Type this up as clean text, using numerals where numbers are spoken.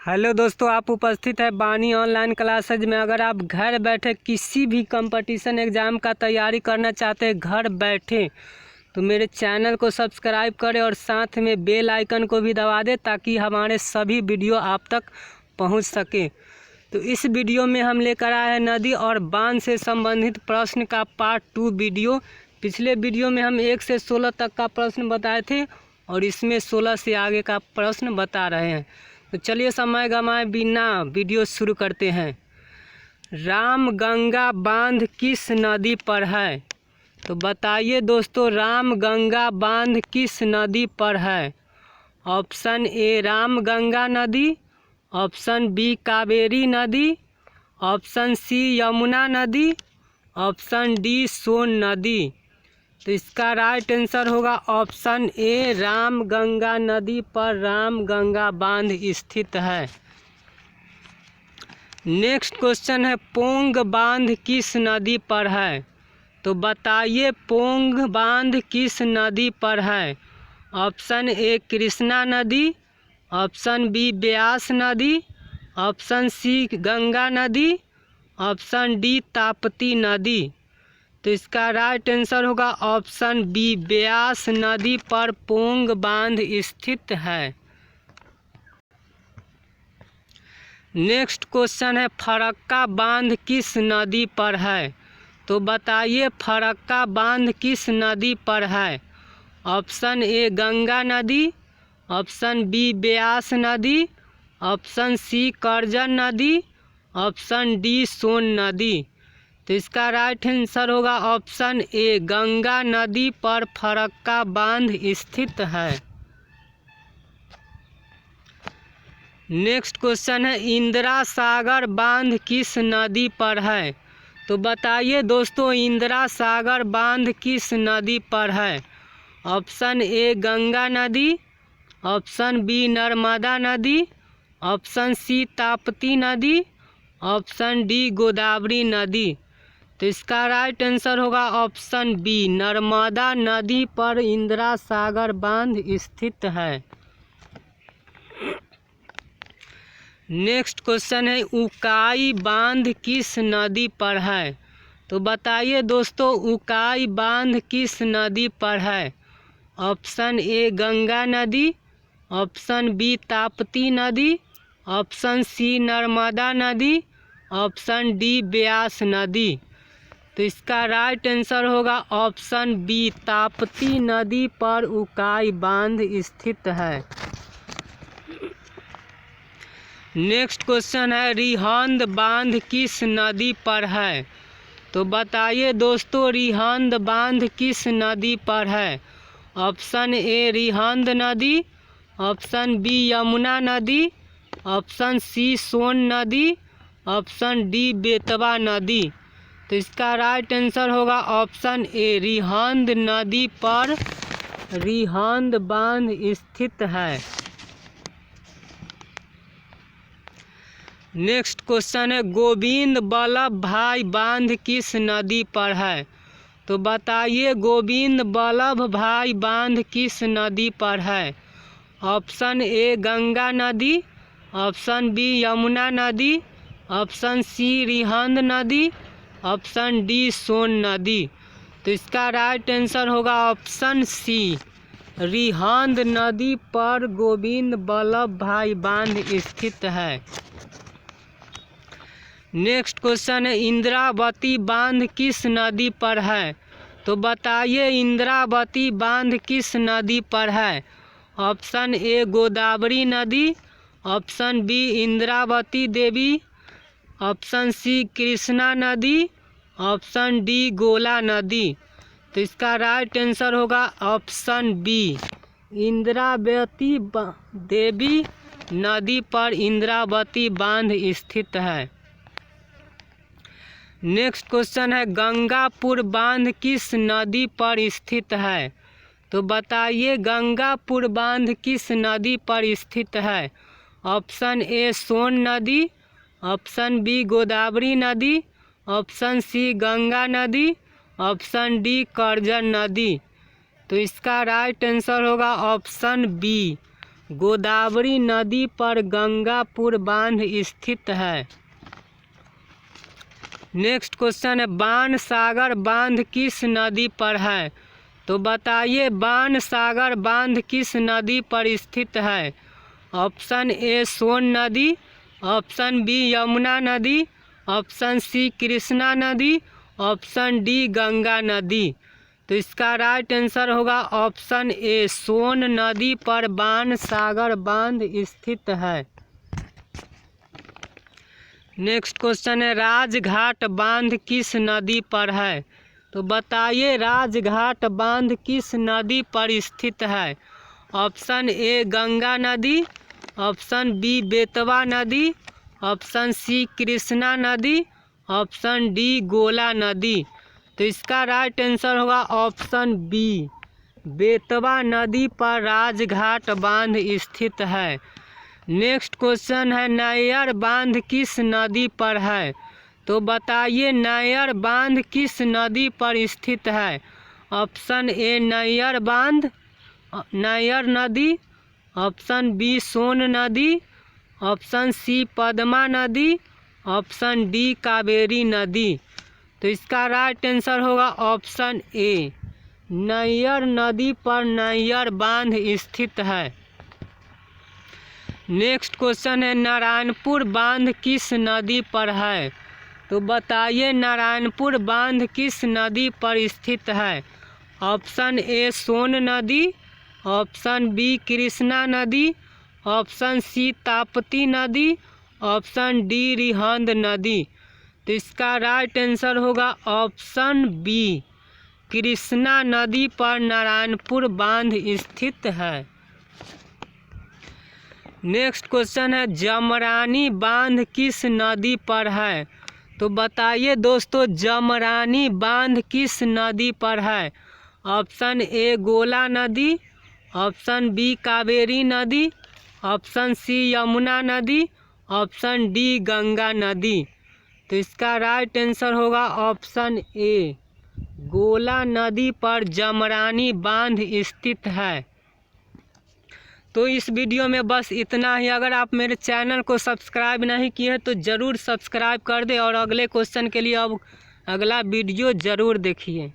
Hello दोस्तों, आप उपस्थित है बानी ऑनलाइन क्लासेज में। अगर आप घर बैठे किसी भी कंपटीशन एग्ज़ाम का तैयारी करना चाहते हैं घर बैठे, तो मेरे चैनल को सब्सक्राइब करें और साथ में बेल आइकन को भी दबा दें ताकि हमारे सभी वीडियो आप तक पहुंच सके। तो इस वीडियो में हम लेकर आए हैं नदी और बांध से संबंधित प्रश्न का पार्ट 2 वीडियो। पिछले वीडियो में हम 1 से 16 तक का प्रश्न बताए थे और इसमें 16 से आगे का प्रश्न बता रहे हैं। तो चलिए समय गंवाए बिना वीडियो शुरू करते हैं। रामगंगा बांध किस नदी पर है? तो बताइए दोस्तों, रामगंगा बांध किस नदी पर है? ऑप्शन ए रामगंगा नदी, ऑप्शन बी कावेरी नदी, ऑप्शन सी यमुना नदी, ऑप्शन डी सोन नदी। तो इसका राइट आंसर होगा ऑप्शन ए रामगंगा नदी पर रामगंगा बांध स्थित है। नेक्स्ट क्वेश्चन है, पोंग बांध किस नदी पर है? तो बताइए पोंग बांध किस नदी पर है? ऑप्शन ए कृष्णा नदी, ऑप्शन बी ब्यास नदी, ऑप्शन सी गंगा नदी, ऑप्शन डी ताप्ती नदी। तो इसका राइट आंसर होगा ऑप्शन बी ब्यास नदी पर पोंग बांध स्थित है। नेक्स्ट क्वेश्चन है, फरक्का बांध किस नदी पर है? तो बताइए फरक्का बांध किस नदी पर है? ऑप्शन ए गंगा नदी, ऑप्शन बी ब्यास नदी, ऑप्शन सी करजन नदी, ऑप्शन डी सोन नदी। तो इसका राइट आंसर होगा ऑप्शन ए गंगा नदी पर फरक्का बांध स्थित है। नेक्स्ट क्वेश्चन है, इंदिरा सागर बांध किस नदी पर है? तो बताइए दोस्तों इंदिरा सागर बांध किस नदी पर है? ऑप्शन ए गंगा नदी, ऑप्शन बी नर्मदा नदी, ऑप्शन सी ताप्ती नदी, ऑप्शन डी गोदावरी नदी। तो इसका राइट आंसर होगा ऑप्शन बी नर्मदा नदी पर इंदिरा सागर बांध स्थित है। नेक्स्ट क्वेश्चन है, उकाई बांध किस नदी पर है? तो बताइए दोस्तों उकाई बांध किस नदी पर है? ऑप्शन ए गंगा नदी, ऑप्शन बी ताप्ती नदी, ऑप्शन सी नर्मदा नदी, ऑप्शन डी ब्यास नदी। तो इसका राइट आंसर होगा ऑप्शन बी ताप्ती नदी पर उकाई बांध स्थित है। नेक्स्ट क्वेश्चन है, रिहंद बांध किस नदी पर है? तो बताइए दोस्तों रिहंद बांध किस नदी पर है? ऑप्शन ए रिहंद नदी, ऑप्शन बी यमुना नदी, ऑप्शन सी सोन नदी, ऑप्शन डी बेतवा नदी। तो इसका राइट आंसर होगा ऑप्शन ए रिहंद नदी पर रिहंद बांध स्थित है। नेक्स्ट क्वेश्चन है, गोविंद बल्लभ भाई बांध किस नदी पर है? तो बताइए गोविंद बल्लभ भाई बांध किस नदी पर है? ऑप्शन ए गंगा नदी, ऑप्शन बी यमुना नदी, ऑप्शन सी रिहंद नदी, ऑप्शन डी सोन नदी। तो इसका राइट आंसर होगा ऑप्शन सी रिहंद नदी पर गोविंद बल्लभ भाई बांध स्थित है। नेक्स्ट क्वेश्चन है, इंद्रावती बांध किस नदी पर है? तो बताइए इंद्रावती बांध किस नदी पर है? ऑप्शन ए गोदावरी नदी, ऑप्शन बी इंद्रावती देवी, ऑप्शन सी कृष्णा नदी, ऑप्शन डी गोला नदी। तो इसका राइट आंसर होगा ऑप्शन बी इंद्रावती देवी नदी पर इंद्रावती बांध स्थित है। नेक्स्ट क्वेश्चन है, गंगापुर बांध किस नदी पर स्थित है? तो बताइए गंगापुर बांध किस नदी पर स्थित है? ऑप्शन ए सोन नदी, ऑप्शन बी गोदावरी नदी, ऑप्शन सी गंगा नदी, ऑप्शन डी करजन नदी। तो इसका राइट आंसर होगा ऑप्शन बी गोदावरी नदी पर गंगापुर बांध स्थित है। नेक्स्ट क्वेश्चन है बाणसागर बांध किस नदी पर है? तो बताइए बाणसागर बांध किस नदी पर स्थित है? ऑप्शन ए सोन नदी, ऑप्शन बी यमुना नदी, ऑप्शन सी कृष्णा नदी, ऑप्शन डी गंगा नदी। तो इसका राइट आंसर होगा ऑप्शन ए सोन नदी पर बाणसागर बांध स्थित है। नेक्स्ट क्वेश्चन है राजघाट बांध किस नदी पर है? तो बताइए राजघाट बांध किस नदी पर स्थित है? ऑप्शन ए गंगा नदी, ऑप्शन बी बेतवा नदी, ऑप्शन सी कृष्णा नदी, ऑप्शन डी गोला नदी। तो इसका राइट आंसर होगा ऑप्शन बी बेतवा नदी पर राजघाट बांध स्थित है। नेक्स्ट क्वेश्चन है नायर बांध किस नदी पर है? तो बताइए नायर बांध किस नदी पर स्थित है? ऑप्शन ए नायर बांध नायर नदी, ऑप्शन बी सोन नदी, ऑप्शन सी पद्मा नदी, ऑप्शन डी कावेरी नदी। तो इसका राइट आंसर होगा ऑप्शन ए नायर नदी पर नायर बांध स्थित है। नेक्स्ट क्वेश्चन है नारायणपुर बांध किस नदी पर है? तो बताइए नारायणपुर बांध किस नदी पर स्थित है? ऑप्शन ए सोन नदी, ऑप्शन बी कृष्णा नदी, ऑप्शन सी ताप्ती नदी, ऑप्शन डी रिहंद नदी। तो इसका राइट आंसर होगा ऑप्शन बी कृष्णा नदी पर नारायणपुर बांध स्थित है। नेक्स्ट क्वेश्चन है जमरानी बांध किस नदी पर है? तो बताइए दोस्तों जमरानी बांध किस नदी पर है? ऑप्शन ए गोला नदी, ऑप्शन बी कावेरी नदी, ऑप्शन सी यमुना नदी, ऑप्शन डी गंगा नदी। तो इसका राइट आंसर होगा ऑप्शन ए गोला नदी पर जमरानी बांध स्थित है। तो इस वीडियो में बस इतना ही। अगर आप मेरे चैनल को सब्सक्राइब नहीं किए तो ज़रूर सब्सक्राइब कर दें और अगले क्वेश्चन के लिए अब अगला वीडियो ज़रूर देखिए।